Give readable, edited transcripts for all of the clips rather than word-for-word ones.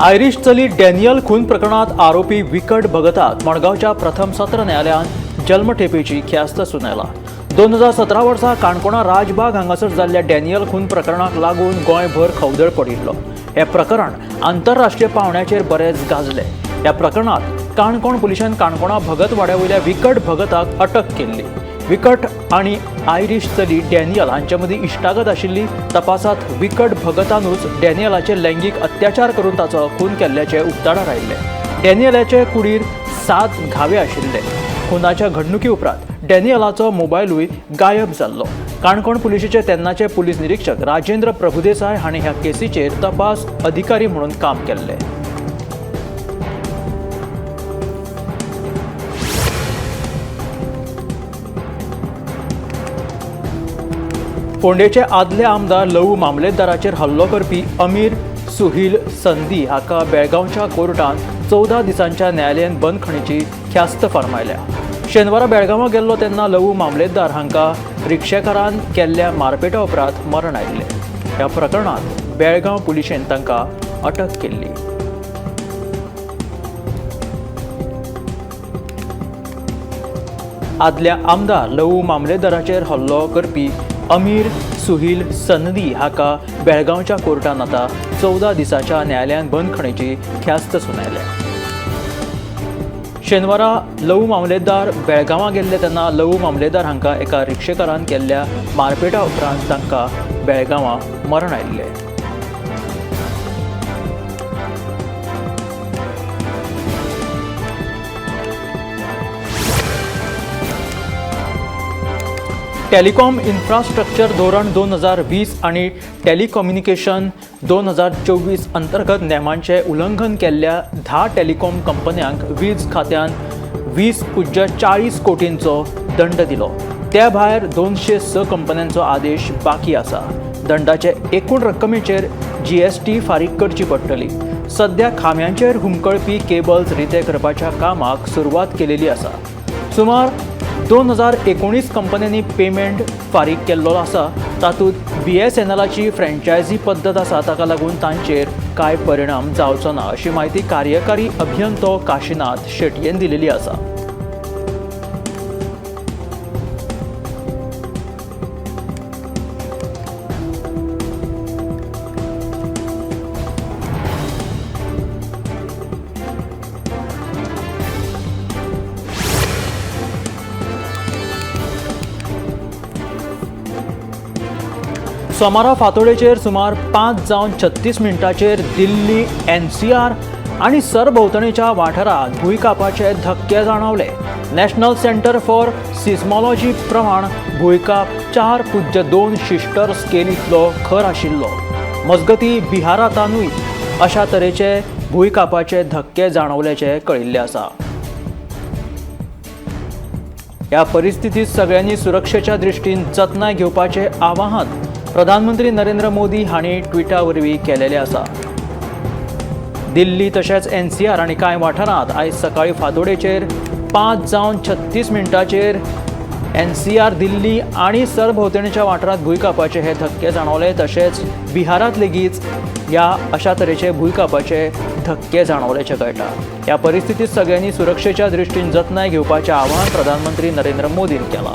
Irish चली Daniel खून प्रकरणात आरोपी विकट भगताक मडगावच्या प्रथम सत्र न्यायालयान जल्मठेपेची ख्यास्त सुनायला। 2017 वर्सा काणकोणा राजबाग हांगासर जाल्ल्या डॅनियल खून प्रकरणाक लागून गोंयभर खवदळ पडिल्लो। हे प्रकरण आंतरराष्ट्रीय पावंड्याचेर बरेच गाजले। ह्या प्रकरणात काणकोण पुलिसांन काणकोणा भगतवाड्या वयल्या विकट भगताक अटक केल्ली। विकट आणि आयरिश चली डॅनियल हांचे मदीं इश्टागत आशिल्ली। तपासात विकट भगतानूच डॅनियलाचे लैंगिक अत्याचार करून ताचो खून केल्ल्याचे उक्ताडार आयिल्ले। डॅनियलाचे कुडीर 7 घावे आशिल्ले। खुनाच्या घडणुकी उपरांत डॅनियलाचो मोबायलूय गायब जाल्लो। काणकोण पुलिशेचे तेन्नाचे पुलीस निरीक्षक राजेंद्र प्रभुदेसाय हांणी ह्या केसीचेर तपास अधिकारी म्हणून काम केल्ले। फोंडेचे आदले आमदार लवू मामलेदाराचेर हल्लो करपी अमीर सुहील संदी हाका बेळगांवच्या कोर्टान 14 दिसांच्या न्यायालयीन बंदखणीची ख्यास्त फर्मायल्या। शेनवारा बेळगांवां गेल्लो तेन्ना लवू मामलेदार हांका रिक्षेकारान केल्ल्या मारपेटा उपरांत मरण आयिल्लें। ह्या प्रकरणात बेळगांव पुलिशेन तांकां अटक केल्ली। आदल्या आमदार लवू मामलेदाराचेर हल्लो करपी अमीर सुहील संदी हाका बेळगांवच्या कोर्टान आता 14 दिसांच्या न्यायालयीन बंदखणीची ख्यास्त सुनायल्या। शेनवारा लवू मामलेदार बेळगांवां गेल्ले तेन्ना लवू मामलेदार हांकां एका रिक्षेकारान केल्ल्या मारपेटा उपरांत तांकां बेळगांवां मरण आयिल्लें। टेलिकॉम इन्फ्रास्ट्रक्चर धोरण 2020 आणि टेलिकम्युनिकेशन 2024 अंतर्गत नेमांचे उल्लंघन केल्ल्या 10 टेलिकॉम कंपन्यांक वीज खात्यान 20.40 कोटींचो दंड दिलो। त्या भायर 206 कंपन्यांचो आदेश बाकी आसा। दंडाचे एकूण रक्कमेचेर GST फारीक करची पडटली। सध्या खांब्यांचेर हुमकळपी केबल्स रिते करपाच्या कामाक सुरवात केलेली आसा। सुमार 2019 कंपन्यांनी पेमेंट फारीक केल्लो आसा। तातूंत BSNLची फ्रँचायझी पद्दत आसा, ताका लागून तांचेर कांय परिणाम जावचो ना अशी माहिती कार्यकारी अभियंतो काशीनाथ शेटयेन दिलेली आसा। सोमारा फांतोडेचेर सुमार 5:36 मिनटांचेर दिल्ली NCR आणि सरभोंवतणीच्या वाठारांत भुंयकापाचे धक्के जाणवले। नॅशनल सेंटर फॉर सिस्मॉलॉजी प्रमाण भुंयकाप 4.2 शिस्टर स्केल इतलो खर आशिल्लो। मजगती बिहारांतूय अशा तरेचे भुंयकापाचे धक्के जाणवल्याचे कळिल्ले आसा। ह्या परिस्थितीत सगळ्यांनी सुरक्षेच्या दृश्टीन जतनाय घेवपाचे आवाहन प्रधानमंत्री नरेंद्र मोदी हांणी ट्विटा वरवीं केलेले आसा। दिल्ली तशेंच NCR आनी कांय वाठारांत आयज सकाळीं फांतोडेचेर 5:36 मिनटांचेर NCR दिल्ली आनी सरभोंवतणीच्या वाठारांत भुंयकापाचे हे धक्के जाणवले। तशेंच बिहारांत लेगीत अशा तरेचे भुंयकापाचे धक्के जाणवल्याचे कळटा। ह्या परिस्थितीत सगळ्यांनी सुरक्षेच्या दृश्टीन जतनाय घेवपाचें आवाहन प्रधानमंत्री नरेंद्र मोदीन केलां।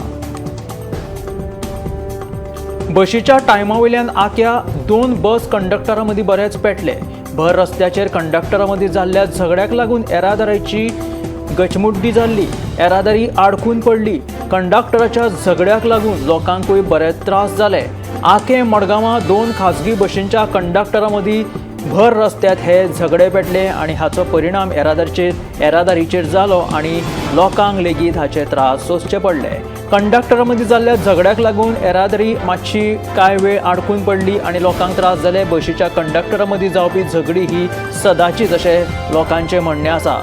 बशीच्या टायमा वयल्यान आख्या 2 बस कंडक्टरां मदीं बरेच पेटले। भर रस्त्याचेर कंडक्टरां मदीं जाल्ल्या झगड्याक लागून येरादारीची गचमुड्डी जाल्ली। येरादारी आडकून पडली। कंडक्टराच्या झगड्याक लागून लोकांकूय बरेच त्रास जाले। आखे मडगांवां 2 खाजगी बशींच्या कंडक्टरां मदीं भर रस्त्यात हे झगडे पेटले आणि हाचो परिणाम येरादारीचेर जालो आणि लोकांक लेगीत हाचे त्रास सोंसचे पडले। कंडक्टरां मदीं जाल्ल्या झगड्याक लागून येरादारी मातशी कांय वेळ आडकून पडली आणि लोकांक त्रास जाले। बशीच्या कंडक्टरां मदीं जावपी झगडी ही सदांचीच अशें लोकांचें म्हणणें आसा।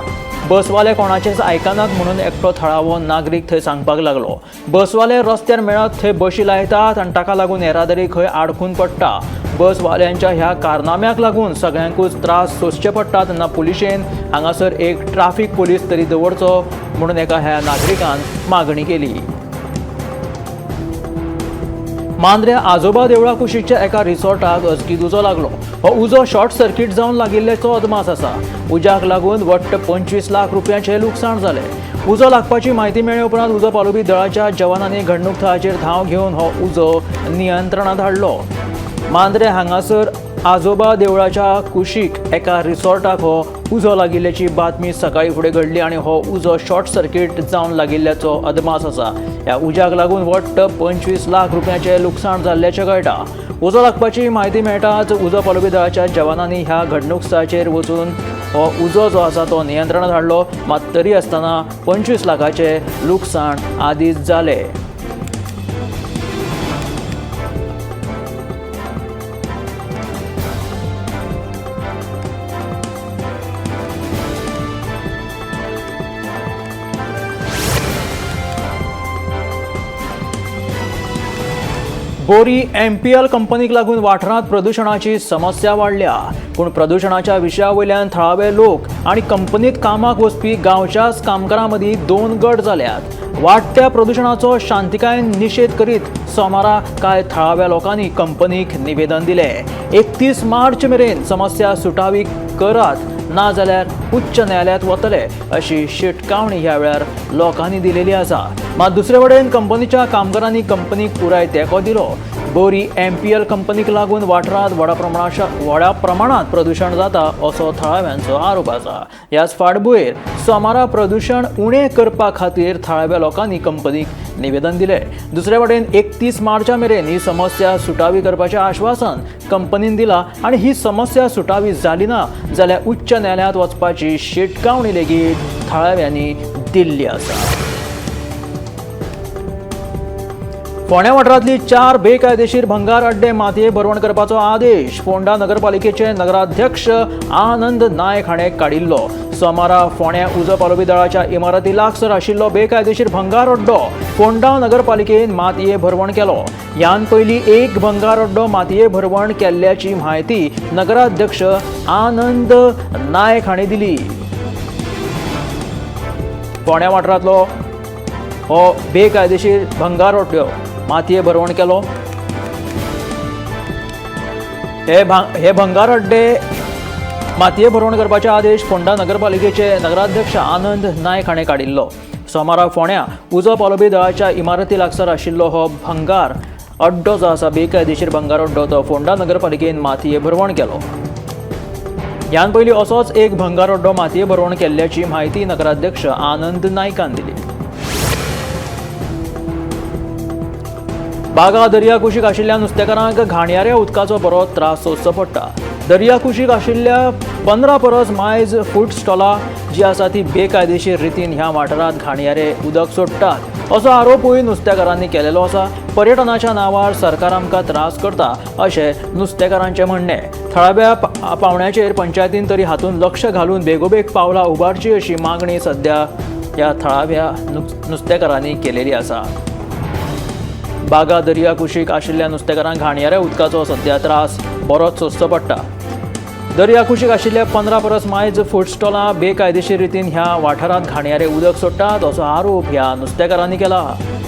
बसवाले कोणाचेच आयकनात म्हणून एकटो थळावो नागरीक थंय सांगपाक लागलो। बसवाले रस्त्यार मेळत थंय बशी लायतात आणि ताका लागून येरादारी खंय आडकून पडटा। बसवाल्यांच्या ह्या कारनाम्याक लागून सगळ्यांकूच त्रास सोंसचे पडटा तेन्ना पुलिशेन हांगासर एक ट्राफीक पोलीस तरी दवरचो म्हणून एका ह्या नागरिकान मागणी केली। मांद्र्या आजोबा देवळा कुशीच्या एका रिसॉर्टाक अचकीत उजो लागलो. हो उजो शॉर्ट सर्किट जावन लागिल्ल्याचो अदमास आसा. उज्याक लागून वट्ट 25 लाख रुपयांचे लुकसाण जाले. उजो लागपाची म्हायती मेळ्ळे उपरांत उजो पालोवपी दळाच्या जवानांनी घडणूक थळाचेर धांव घेवन हो उजो नियंत्रणांत हाडलो. मांद्रे हांगासर आजोबा देवळाच्या कुशीक एका रिसॉर्टाक हो उजो लागिल्ल्याची बातमी सकाळी फुडें घडली आनी हो उजो शॉर्ट सर्किट जावन लागिल्ल्याचो अदमास आसा. ह्या उज्याक लागून वट्ट 25 लाख रुपयांचे लुकसाण जाल्ल्याचें कळटा. उजो लागपाची म्हायती मेळटाच उजो पालोवपी दळाच्या जवानांनी ह्या घडणूक स्थळाचेर वचून हो उजो जो आसा तो नियंत्रणांत हाडलो. मात तरी आसतना 25 लाखाचे लुकसाण आदींच जाले. बोरी MPL कंपनीक लागून वाठारांत प्रदूषणाची समस्या वाडल्या. पूण प्रदूषणाच्या विशया वयल्यान थळावे लोक आनी कंपनीत कामाक वचपी गांवच्याच कामगारां मदीं 2 गट जाल्यात. वाडट्या प्रदूषणाचो शांतिकायेन निशेध करीत सोमारा कांय थळाव्या लोकांनी कंपनीक निवेदन दिलें. 31 मार्च मेरेन समस्या सुटावी करात ना जाल्यार उच्च न्यायालयांत वतले अशी शिटकावणी ह्या वेळार लोकांनी दिलेली आसा. मात दुसरे वटेन कंपनीच्या कामगारांनी कंपनीक पुराय तेंको दिलो. बोरी MPL कंपनीक लागून वाठारांत व्हड्या प्रमाणात प्रदूषण जाता असो थळाव्यांचो आरोप आसा. ह्याच फाटभुंयेर सोमारा प्रदूषण उणें करपा खातीर थळाव्या लोकांनी कंपनीक निवेदन दिलें. दुसरे वटेन 31 मार्चा मेरेन ही समस्या सुटावी करपाचें आश्वासन कंपनीन दिलां आनी ही समस्या सुटावी जाली ना जाल्यार उच्च न्यायालयांत वचपाची शिटकावणी लेगीत थळाव्यांनी दिल्ली आसा. फोंड्या वाठारांतली 4 बेकायदेशीर भंगार अड्डे मातये भरवण करपाचो आदेश फोंडा नगरपालिकेचे नगराध्यक्ष आनंद नायक हाणें काडिल्लो. सोमारा फोंड्या उजो पालोवपी दळाच्या इमारती लागसार आशिल्लो बेकायदेशीर भंगार अड्डो फोंडा नगरपालिकेन मातये भरवण केलो. ह्यान पयलीं एक भंगार अड्डो मातये भरवण केल्ल्याची म्हायती नगराध्यक्ष आनंद नायक हाणें दिली. फोंड्या वाठारांतलो हो बेकायदेशीर भंगार अड्डो मातये भरवण केलो. हे भंगार अड्डे मातये भरवण करपाचे आदेश फोंडा नगरपालिकेचे नगराध्यक्ष आनंद नायक हाणें काडिल्लो. सोमारा फोंड्या उजो पालोवपी दळाच्या इमारती लागसार आशिल्लो हो भंगार अड्डो जो आसा बेकायदेशीर भंगार अड्डो तो फोंडा नगरपालिकेन मातये भरवण केलो. ह्यान पयलीं असोच एक भंगार अड्डो मातये भरवण केल्ल्याची म्हायती नगराध्यक्ष आनंद नायकान दिली. बागा दर्या कुशीक आशिल्ल्या नुस्तेकारांक घाणयाऱ्या उदकाचो बरो त्रास सोंसचो पडटा. दर्या कुशीक आशिल्ल्या 15 परस मायज फूड स्टॉलां जी आसा ती बेकायदेशीर रितीन ह्या वाठारांत घाणयारे उदक सोडटात असो आरोपूय नुस्तेकारांनी केलेलो आसा. पर्यटनाच्या नांवार सरकार आमकां त्रास करता अशें नुस्तेकारांचें म्हणणें. थळाव्या पावंड्याचेर पंचायतीन तरी हातूंत लक्ष घालून बेगोबेग पावलां उबारची अशी मागणी सध्या ह्या थळाव्या नुस्तेकारांनी केलेली आसा. बागा दर्या कुशीक आशिल्ल्या नुस्तेकारांक घाणयाऱ्या उदकाचो सध्या त्रास बरोच सोंसचो पडटा. दर्या कुशीक आशिल्ल्या 15 परस मायज फूड स्टॉलां बेकायदेशीर रितीन ह्या वाठारांत घाणयारे उदक सोडटात असो आरोप ह्या नुस्तेकारांनी केला.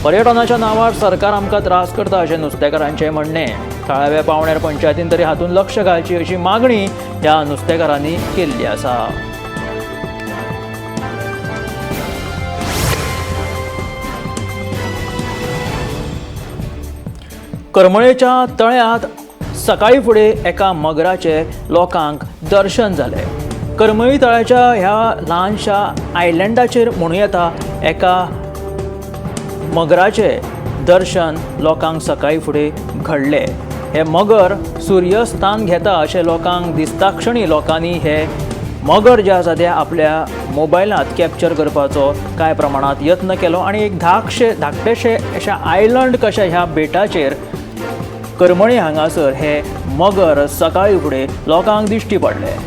पर्यटनाच्या नांवार सरकार आमकां त्रास करता अशें नुस्तेकारांचें म्हणणें. थळाव्या पावंड्यार पंचायतीन तरी हातूंत लक्ष घालची अशी मागणी ह्या नुस्तेकारांनी केल्ली आसा. करमळेच्या तळ्यांत सकाळी फुडें एका मगराचे लोकांक दर्शन जालें. करमळी तळ्याच्या ह्या ल्हानशा आयलँडाचेर म्हणूं येता एका मगराचे दर्शन लोकांक सकाळी फुडें घडलें. हे मगर सूर्यस्तान घेता अशें लोकांक दिसता क्षणी लोकांनी हे मगर जे आसा ते आपल्या मोबायलांत कॅप्चर करपाचो कांय प्रमाणात यत्न केलो आनी एक धाकटेशे अशा आयलंड कशा ह्या बेटाचेर करमळी हांगासर हे मगर सकाळी फुडें लोकांक दिश्टी पडले.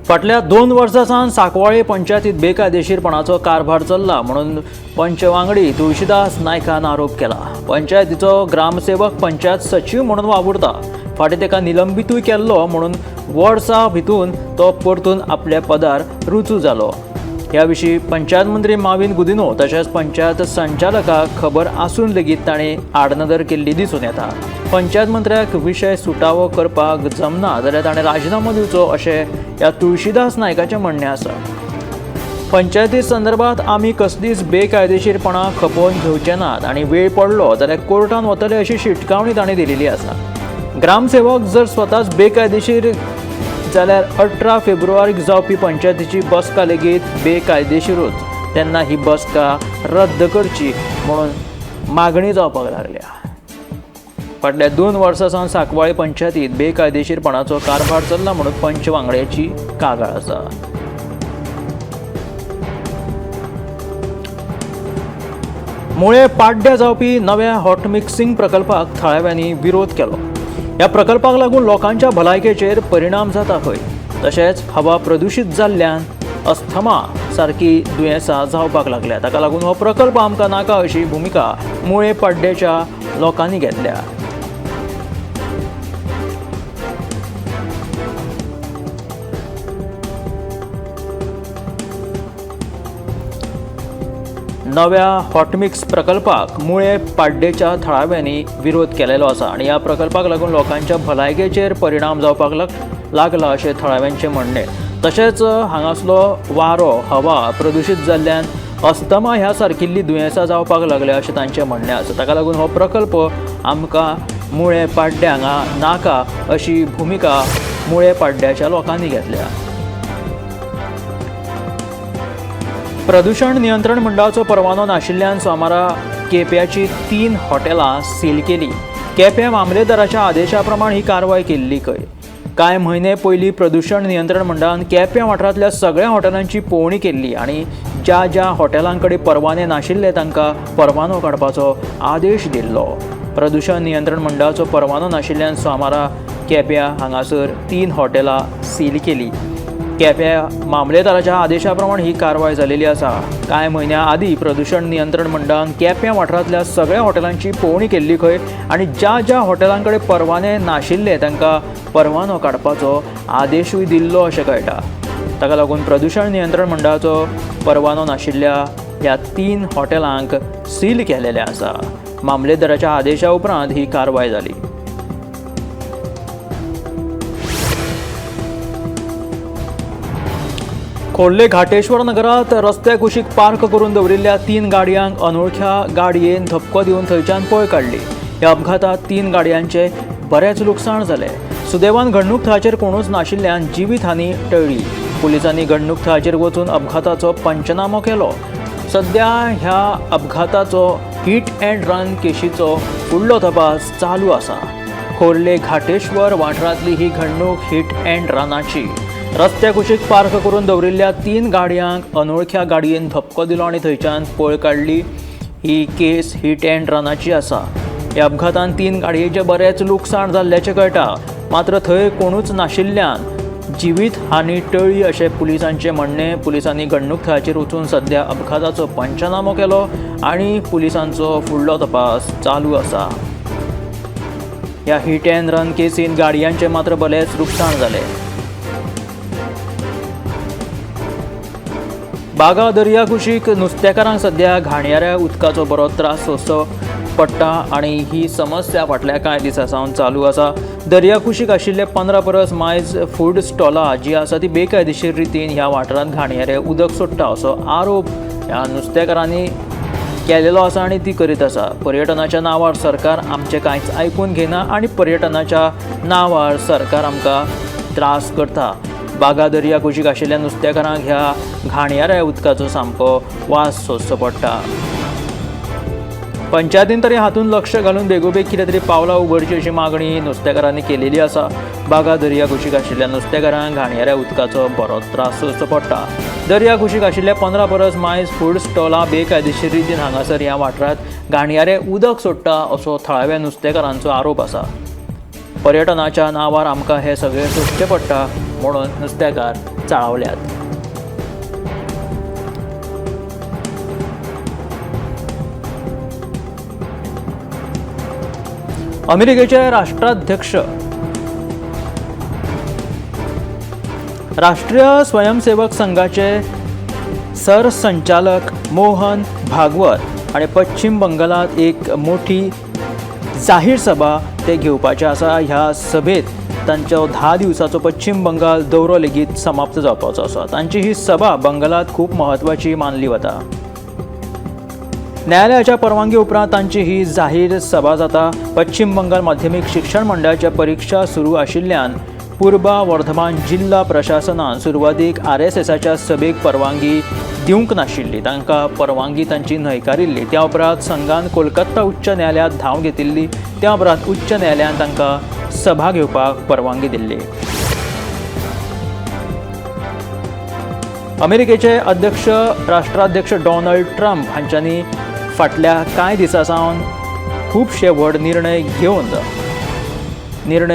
फाटल्या 2 वर्सां सावन सांकवाळे पंचायतीत बेकायदेशीरपणाचो कारभार चल्ला म्हणून पंच वांगडी तुळशीदास नायकान आरोप केला. पंचायतीचो ग्रामसेवक पंचायत सचिव म्हणून वावुरता. फाटीं ताका निलंबितूय केल्लो म्हणून वर्सां भितून तो परतून आपल्या पदार रुजू जालो. ह्या विशीं पंचायत मंत्री माविन गुदिनो तशेंच पंचायत संचालकाक खबर आसून लेगीत ताणें आडनदर केल्ली दिसून येता. पंचायत मंत्र्याक विशय सुटावो करपाक जमना जाल्यार ताणें राजिनामो दिवचो अशें ह्या तुळशीदास नायकाचें म्हणणें आसा. पंचायती संदर्भात आमी कसलीच बेकायदेशीरपणां खपोवन घेवचे नात आनी वेळ पडलो जाल्यार कोर्टान वतले अशी शिटकावणी ताणें दिलेली आसा. ग्रामसेवक जर स्वताच बेकायदेशीर जाल्यार 18 फेब्रुवारीक जावपी पंचायतीची बसका लेगीत बेकायदेशीरूच, तेन्ना ही बसका रद्द करची म्हणून मागणी जावपाक लागल्या. फाटल्या 2 वर्सां सावन सांकवाळे पंचायतीत बेकायदेशीरपणाचो कारभार चल्ला म्हणून पंच वांगड्याची कागाळ आसा. मुळे पाड्ड्या जावपी नव्या हॉट मिक्सिंग प्रकल्पाक थळाव्यांनी विरोध केलो. ह्या प्रकल्पाक लागून लोकांच्या भलायकेचेर परिणाम जाता खंय, तशेंच हवा प्रदूशीत जाल्ल्यान अस्थमा सारकी दुयेंसां जावपाक लागल्या. ताका लागून हो प्रकल्प आमकां नाका अशी भुमिका मुळे पाड्ड्याच्या लोकांनी घेतल्या. नव्या हॉटमिक्स प्रकल्पाक मुळे पाड्डेच्या थळाव्यांनी विरोध केलेलो आसा आनी ह्या प्रकल्पाक लागून लोकांच्या भलायकेचेर परिणाम जावपाक लागला अशें थळाव्यांचें म्हणणें. तशेंच हांगासलो वारो हवा प्रदूशीत जाल्ल्यान अस्थमा ह्या सारकिल्लीं दुयेंसां जावपाक लागल्या अशें तांचें म्हणणें आसा. ताका लागून हो प्रकल्प आमकां मुळे पाड्ड्यांक नाका अशी भुमिका मुळे पाड्ड्याच्या लोकांनी घेतल्या. प्रदूषण नियंत्रण मंडळाचो परवानो नाशिल्ल्यान सोमारा केप्याची 3 हॉटेलां सील केली. केप्यां मामलेदाराच्या आदेशा प्रमाण ही कारवाय केल्ली खंय. कांय म्हयने पयलीं प्रदूषण नियंत्रण मंडळान केप्यां वाठारांतल्या सगळ्या हॉटेलांची पळोवणी केल्ली आनी ज्या हॉटेलां कडेन परवाने नाशिल्ले तांकां परवानो काडपाचो आदेश दिल्लो. प्रदूषण नियंत्रण मंडळाचो परवानो नाशिल्ल्यान सोमारा केप्यां हांगासर 3 हॉटेलां सील केली. केप्यां मामलेदाराच्या आदेशा प्रमाण ही कारवाय जालेली आसा. कांय म्हयन्या आदीं प्रदूषण नियंत्रण मंडळान केप्यां वाठारांतल्या सगळ्या हॉटेलांची पळोवणी केल्ली खंय आनी ज्या हॉटेलां कडेन परवाने नाशिल्ले तांकां परवानो काडपाचो आदेशूय दिल्लो अशें कळटा. ताका लागून प्रदूषण नियंत्रण मंडळाचो परवानो नाशिल्ल्या ह्या 3 हॉटेलांक सील केलेले आसा. मामलेदाराच्या आदेशा उपरांत ही कारवाय जाली. खोर्ले घाटेश्वर नगरात रस्त्या कुशीक पार्क करून दवरिल्ल्या 3 गाडयांक अनोळख्या गाडयेन धपको दिवन थंयच्यान पळ काडली. ह्या अपघातात 3 गाडयांचे बरेच लुकसाण जाले. सुदैवान घडणूक थळाचेर कोणूच नाशिल्ल्यान जिवीत हानी टळ्ळी. पुलिसांनी घडणूक थळाचेर वचून अपघाताचो पंचनामो केलो. सध्या ह्या अपघाताचो हीट अँड रन केशीचो फुडलो तपास चालू आसा. खोर्ले घाटेश्वर वाठारांतली ही घडणूक हीट अँड रनाची. रस्त्या कुशीक पार्क करून दवरिल्ल्या 3 गाडयांक अनोळख्या गाडयेन धपको दिलो आनी थंयच्यान पळ काडली. ही केस हीट अँड रनाची आसा. ह्या अपघातान 3 गाडयेचे बरेच लुकसाण जाल्ल्याचें कळटा. मात्र थंय कोणूच नाशिल्ल्यान जिवीत हानी टळ्ळी अशें पुलिसांचें म्हणणें. पुलिसांनी घडणूक थळाचेर वचून सध्या अपघाताचो पंचनामो केलो आनी पुलिसांचो फुडलो तपास चालू आसा. ह्या हीट अँड रन केसीन गाडयांचे मात्र बरेच लुकसाण जाले. बागा दर्या कुशीक नुस्तेकारांक सध्या घाणयाऱ्या उदकाचो बरो त्रास सोंसचो पडटा आनी ही समस्या फाटल्या कांय दिसां सावन चालू आसा. दर्या कुशीक आशिल्ले 15 परस मायज फूड स्टॉलां जी आसा ती बेकायदेशीर रितीन ह्या वाठारांत घाणयारे उदक सोडटा असो आरोप ह्या नुस्तेकारांनी केलेलो आसा आनी ती करीत आसा. पर्यटनाच्या नांवार सरकार आमचें कांयच आयकून घेना आनी पर्यटनाच्या नांवार सरकार आमकां त्रास करता. बागा दर्या कुशीक आशिल्ल्या नुस्तेकारांक ह्या घाणयाऱ्या उदकाचो सामको वास सोंसचो पडटा. पंचायतीन तरी हातूंत लक्ष घालून बेगोबेग कितें तरी पावलां उगडची अशी मागणी नुस्तेकारांनी केलेली आसा. बागा दर्या कुशीक आशिल्ल्या नुस्तेकारांक घाणयाऱ्या उदकाचो बरो त्रास सोंसचो पडटा. दर्या कुशीक आशिल्ल्या 15 परस मायज फूड स्टॉलां बेकायदेशीर रितीन हांगासर ह्या वाठारांत घाणयारें उदक सोडटा असो थळाव्या नुस्तेकारांचो आरोप आसा. पर्यटनाच्या नांवार आमकां हे सगळें सोंसचें पडटा म्हणून नुस्तेकार चाळवल्यात। अमेरिकेचे राष्ट्रीय स्वयंसेवक संघाचे सरसंचालक मोहन भागवत आणि पश्चिम बंगालात एक मोठी जाहीर सभा ते घेवपाचे आसा। ह्या सभेत तांचो 10 दिवसाचो पश्चिम बंगाल दौरो लेगीत समाप्त जावपाचो आसा। तांची ही सभा बंगालात खूप महत्वाची मानली वता। न्यायालयाच्या परवानगी उपरांत तांची ही जाहीर सभा जाता। पश्चिम बंगाल माध्यमिक शिक्षण मंडळाच्या परीक्षा सुरू आशिल्ल्यान पूर्वा वर्धमान जिल्हा प्रशासनान सुरवातीक RSSच्या सभेक परवानगी दिवंक नाशिल्ली। तांकां परवानगी तांची न्हयकारिल्ली। त्या उपरांत संघान कोलकाता उच्च न्यायालयात धांव घेतिल्ली। त्या उपरांत उच्च न्यायालयान तांकां सभा घेवपाक परवानगी दिल्ली। अमेरिकेचे राष्ट्राध्यक्ष डोनाल्ड ट्रम्प हांच्यांनी फाटल्या कांय दिसां सावन खूबशे व्हड निर्णय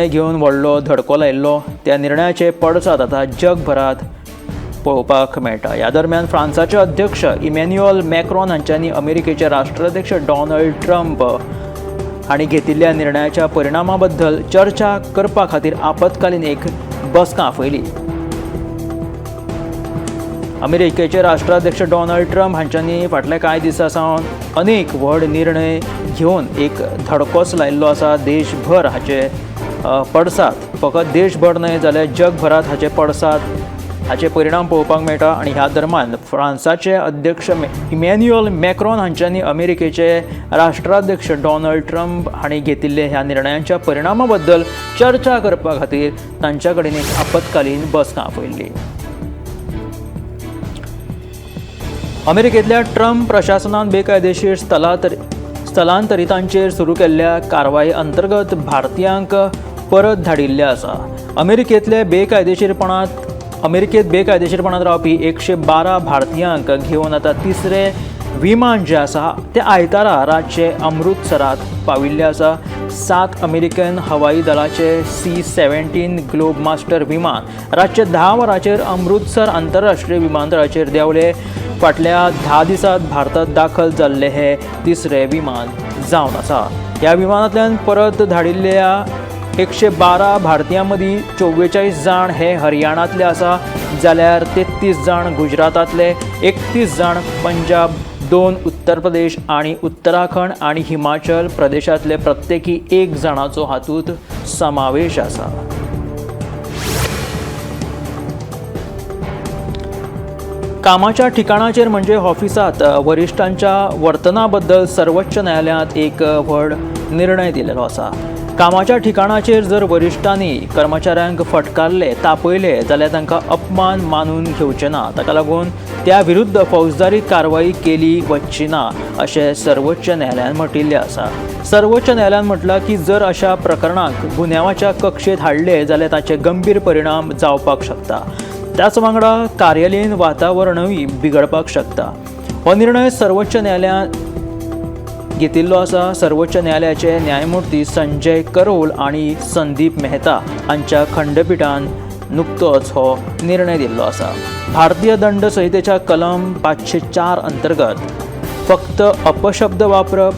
घेवन व्हडलो धडको लायिल्लो। त्या निर्णयाचे पडसाद आतां जगभरात पळोवपाक मेळटा। ह्या दरम्यान फ्रांसाचे अध्यक्ष इमॅन्युएल मॅक्रोन हांच्यांनी अमेरिकेचे राष्ट्राध्यक्ष डोनाल्ड ट्रम्प हांणी घेतिल्ल्या निर्णयाच्या परिणामा बद्दल चर्चा करपा खातीर आपतकालीन एक बसका आपयली। अमेरिकेचे राष्ट्राध्यक्ष डोनाल्ड ट्रम्प हांच्यांनी फाटल्या कांय दिसां सावन अनेक व्हड निर्णय घेवन एक धडकोच लायिल्लो आसा। देशभर हाचे पडसाद फकत देशभर न्हय जाल्यार जगभरात हाचे परिणाम पळोवपाक मेळटा। आनी ह्या दरम्यान फ्रांसाचे अध्यक्ष इमॅन्युएल मॅक्रोन हांच्यांनी अमेरिकेचे राष्ट्राध्यक्ष डोनाल्ड ट्रम्प हांणी घेतिल्ल्या ह्या निर्णयांच्या परिणामा बद्दल चर्चा करपा खातीर तांच्या कडेन एक आपतकालीन बसका आपयल्ली। अमेरिकेंतल्या ट्रम्प प्रशासनान बेकायदेशीर स्थलांतरितांचेर सुरू केल्ल्या कारवाये अंतर्गत भारतीयांक परत धाडिल्ले आसा। अमेरिकेंत बेकायदेशीरपणांत रावपी 112 भारतीयांक घेवन आतां तिसरे विमान जे आसा ते आयतारा रातचे अमृतसरात पाविल्ले आसा। 7 अमेरिकन हवाई दलाचे C-17 ग्लोब मास्टर विमान रातचे 10 वरांचेर अमृतसर आंतरराष्ट्रीय विमानतळाचेर देंवले। फाटल्या 10 दिसांत भारतात दाखल जाल्ले हे तिसरे विमान जावन आसा। ह्या विमानांतल्यान परत धाडिल्ल्या 112 भारतीयां मदीं 44 जाण हे हरियाणांतले आसा, जाल्यार 33 जाण गुजरातांतले, 31 जाण पंजाब, 2 उत्तर प्रदेश आनी उत्तराखंड आनी हिमाचल प्रदेशांतले प्रत्येकी 1 जाणाचो हातूंत समावेश आसा। कामाच्या ठिकाणाचेर म्हणजे ऑफिसांत वरिश्ठांच्या वर्तना बद्दल सर्वोच्च न्यायालयात एक व्हड निर्णय दिलेलो आसा। कामाच्या ठिकाणाचेर जर वरिश्ठांनी कर्मचाऱ्यांक फटकारले, तापयले जाल्यार तांकां अपमान मानून घेवचे ना। ताका लागून त्या विरुद्ध फौजदारी कारवाई केली वचची ना अशें सर्वोच्च न्यायालयान म्हटिल्लें आसा। सर्वोच्च न्यायालयान म्हटलां की जर अशा प्रकरणाक गुन्यांवाच्या कक्षेत हाडले जाल्यार ताचे गंभीर परिणाम जावपाक शकता। त्याच वांगडा कार्यालयीन वातावरणूय बिगडपाक शकता। हो निर्णय सर्वोच्च न्यायालयान घेतिल्लो आसा। सर्वोच्च न्यायालयाचे न्यायमूर्ती संजय करोल आनी संदीप मेहता हांच्या खंडपीठान नुकतोच हो निर्णय दिल्लो आसा। भारतीय दंड संहितेच्या कलम 504 अंतर्गत फक्त अपशब्द वापरप,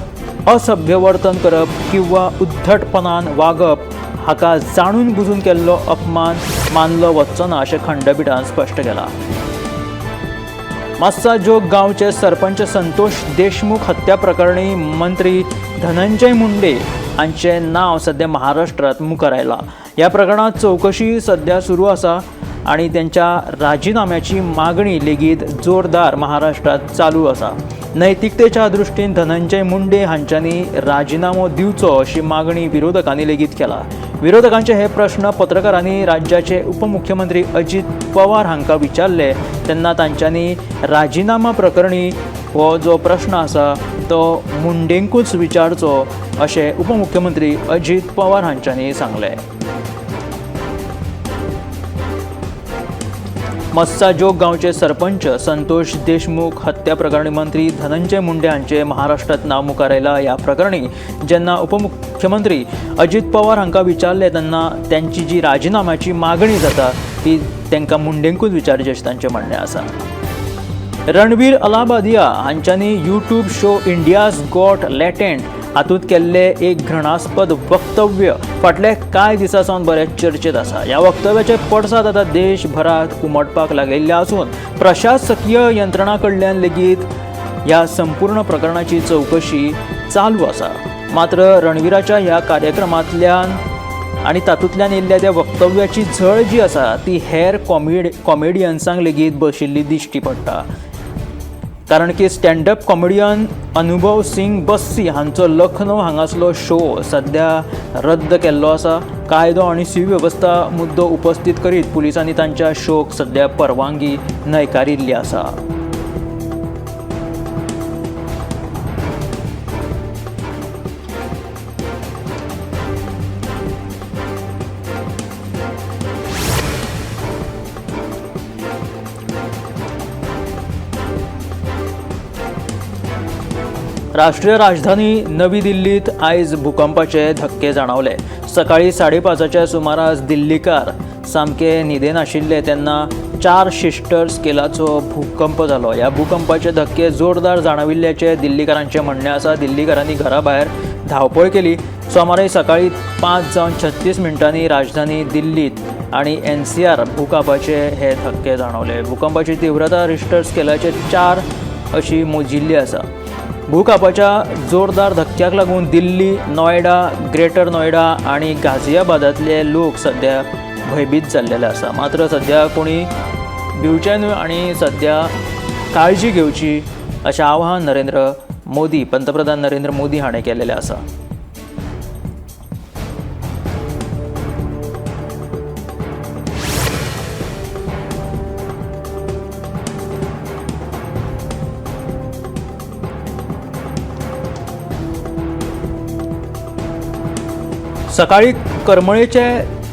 असभ्य वर्तन करप किंवा उद्धटपणान वागप हाका जाणून बुजून केल्लो अपमान मानलो वचचो ना अशें खंडपीठान स्पश्ट केलां। मास्सा जोग गांवचे सरपंच संतोष देशमुख हत्या प्रकरणी मंत्री धनंजय मुंडे हांचे नांव सध्या महाराष्ट्रात मुखार आयला। ह्या प्रकरणात चौकशी सध्या सुरू आसा आनी त्यांच्या राजीनाम्याची मागणी लेगीत जोरदार महाराष्ट्रात चालू आसा। नैतिकतेच्या दृश्टीन धनंजय मुंडे हांच्यांनी राजीनामो दिवचो अशी मागणी विरोधकांनी लेगीत केला। विरोधकांचे हे प्रश्न पत्रकारांनी राज्याचे उपमुख्यमंत्री अजित पवार हांकां विचारले तेन्ना तांच्यांनी राजीनामा प्रकरणी हो जो प्रश्न आसा तो मुंडेंकूच विचारचो अशें उपमुख्यमंत्री अजित पवार हांच्यांनी सांगले। मस्सा जोग गांवचे सरपंच संतोष देशमुख हत्या प्रकरणी मंत्री धनंजय मुंडे हांचे महाराष्ट्रात नांव मुखार आयला। ह्या प्रकरणी जेन्ना उपमुख्यमंत्री अजित पवार हांकां विचारले तेन्ना त्यांची जी राजीनाम्याची मागणी जाता ती तांकां मुंडेंकूच विचारचें अशें तांचें म्हणणें आसा. रणवीर अलाहाबादिया हांच्यांनी YouTube show India's got latent हातूंत केल्ले एक घृणास्पद वक्तव्य फाटले कांय दिसां सावन बरेच चर्चेत आसा. ह्या वक्तव्याचे पडसाद आतां देशभरात उमटपाक लागिल्ले आसून प्रशासकीय यंत्रणा कडल्यान लेगीत ह्या संपूर्ण प्रकरणाची चवकशी चालू आसा. मात्र रणवीराच्या ह्या कार्यक्रमांतल्यान आनी तातूंतल्यान येयल्ल्या त्या वक्तव्याची झळ जी आसा ती हेर कॉमेडियन्सांक लेगीत बशिल्ली दिश्टी पडटा. कारण की स्टँडअप कॉमेडियन अनुभव सिंग बस्सी हांचो लखनौ हांगासलो शो सध्या रद्द केल्लो आसा. कायदो आनी सुवेवस्था मुद्दो उपस्थित करीत पुलिसांनी तांच्या शोक सध्या परवानगी न्हयकारिल्ली आसा. राष्ट्रीय राजधानी नवी दिल्लीत आयज भूकंपाचे धक्के जाणवले. सकाळी 5:30च्या सुमारास दिल्लीकार सामके न्हिदेन आशिल्ले तेन्ना 4 रिश्टर स्केलाचो भूकंप जालो. ह्या भूकंपाचे धक्के जोरदार जाणविल्ल्याचे दिल्लीकारांचे म्हणणे आसा. दिल्लीकारांनी घरा भायर धांवपळ केली. सोमारा सकाळी 5:36 राजधानी दिल्लीत आनी NCR भूकंपाचे हे धक्के जाणवले. भूकंपाची तीव्रता रिश्टर स्केलाचे 4 अशी मोजिल्ली आसा. भूकंपाच्या जोरदार धक्क्याक लागून दिल्ली, नोएडा, ग्रेटर नोएडा आनी गाझियाबादांतले लोक सध्या भयभीत जाल्लेले आसा. मात्र सध्या कोणी भिवचे न्हय आनी सध्या काळजी घेवची अशें आवाहन पंतप्रधान नरेंद्र मोदी हाणें केलेलें आसा. सकाळी करमळेचे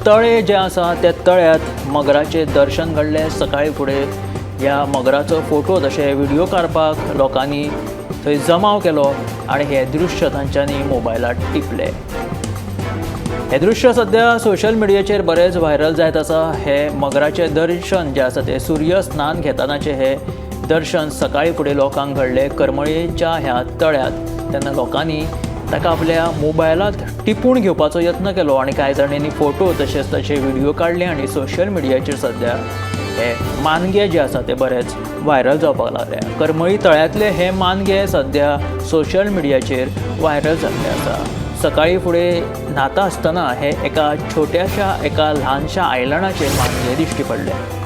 तळे जे आसा त्या तळ्यात मगराचे दर्शन घडले. सकाळी फुडें ह्या मगराचो फोटो तशें व्हिडिओ काडपाक लोकांनी थंय जमाव केलो आनी हे दृश्य तांच्यांनी मोबायलार टिपले. हे दृश्य सध्या सोशल मिडियाचेर बरेच व्हायरल जायत आसा. हे मगराचे दर्शन जे आसा ते सूर्य स्नान घेतानाचे हे दर्शन सकाळी फुडें लोकांक घडले करमळेच्या ह्या तळ्यात. तेन्ना लोकांनी ताका आपल्या मोबायलांत टिपून घेवपाचो यत्न केलो आनी कांय जाणांनी फोटो तशेंच ताचे व्हिडिओ काडले आनी सोशल मिडियाचेर सध्या हे मानगे जे आसा ते बरेच व्हायरल जावपाक लागले. करमळी तळ्यांतले हे मानगे सध्या सोशल मिडियाचेर व्हायरल जाल्ले आसा. सकाळी फुडें न्हाता आसतना हे एका ल्हानशा आयलंडाचेर मानगे दिश्टी पडले.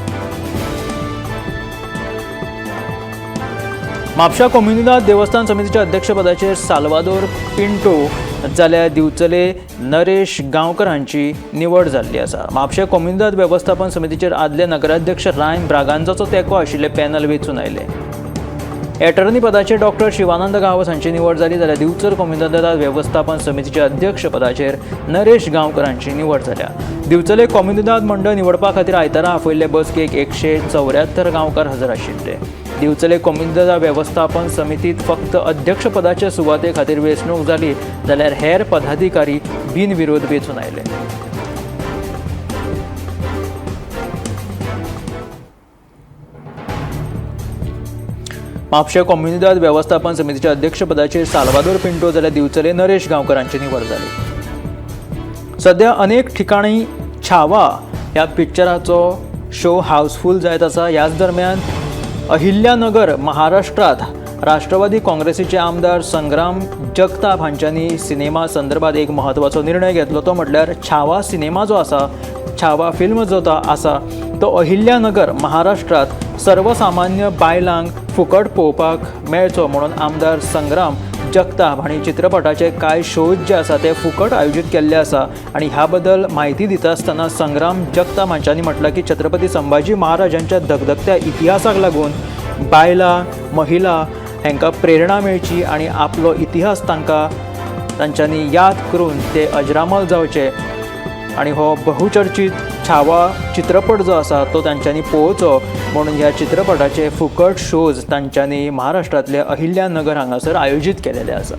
म्हापशा कम्युनिदाद देवस्थान समितीच्या अध्यक्षपदाचेर साल्वादोर पिंटो जाल्यार दिवचले नरेश गांवकर हांची निवड जाल्ली आसा. म्हापशा कम्युनिदाद वेवस्थापन समितीचेर आदले नगराध्यक्ष रायन ब्रागांजाचो तेंको आशिल्ले पॅनल वेंचून आयले. एटर्नी पदाचेर डॉक्टर शिवानंद गांवस हांची निवड जाली जाल्यार दिवचल कम्युनिदाद वेवस्थापन समितीच्या अध्यक्ष पदाचेर नरेश गांवकर हांची निवड जाल्या. दिवचले कम्युनिदाद मंडळ निवडपा खातीर आयतारा आपयल्ले बसकेक 174 गांवकार हजर आशिल्ले. दिवचले कम्युनिदाद वेवस्थापन समितीत फक्त अध्यक्ष पदाच्या सुवाते खातीर वेंचणूक जाली जाल्यार हेर पदाधिकारी बिनविरोध वेंचून आयले. म्हापशा कम्युनिदाद वेवस्थापन समितीच्या अध्यक्षपदाचेर साल्वादोर पिंटो जाल्यार दिवचले नरेश गांवकर हांची निवड जाली. सध्या अनेक ठिकाणी छावा ह्या पिक्चराचो शो हाऊसफुल जायत आसा. ह्याच दरम्यान अहिल्यानगर महाराष्ट्रात राष्ट्रवादी काँग्रेसीचे आमदार संग्राम जगताप हांच्यांनी सिनेमा संदर्भात एक महत्वाचो निर्णय घेतलो. तो म्हटल्यार छावा सिनेमा जो आसा, छावा फिल्म जो आसा तो अहिल्यानगर महाराष्ट्रात सर्वसामान्य बायलांक फुकट पळोवपाक मेळचो म्हणून आमदार संग्राम जगताप हांणी चित्रपटाचे कांय शोज जे आसा ते फुकट आयोजीत केल्ले आसा. आनी ह्या बद्दल म्हायती दिता आसतना संग्राम जगताप हांच्यांनी म्हटलां की छत्रपती संभाजी महाराजांच्या धगधगत्या इतिहासाक लागून बायलां, महिला हांकां प्रेरणा मेळची आनी आपलो इतिहास तांच्यांनी याद करून ते अजरामर जावचे आनी हो बहुचर्चीत छावा चित्रपट जो आसा तो तांच्यांनी पळोवचो म्हणून ह्या चित्रपटाचे फुकट शोज तांच्यांनी महाराष्ट्रांतल्या अहिल्यानगर हांगासर आयोजीत केलेले आसा.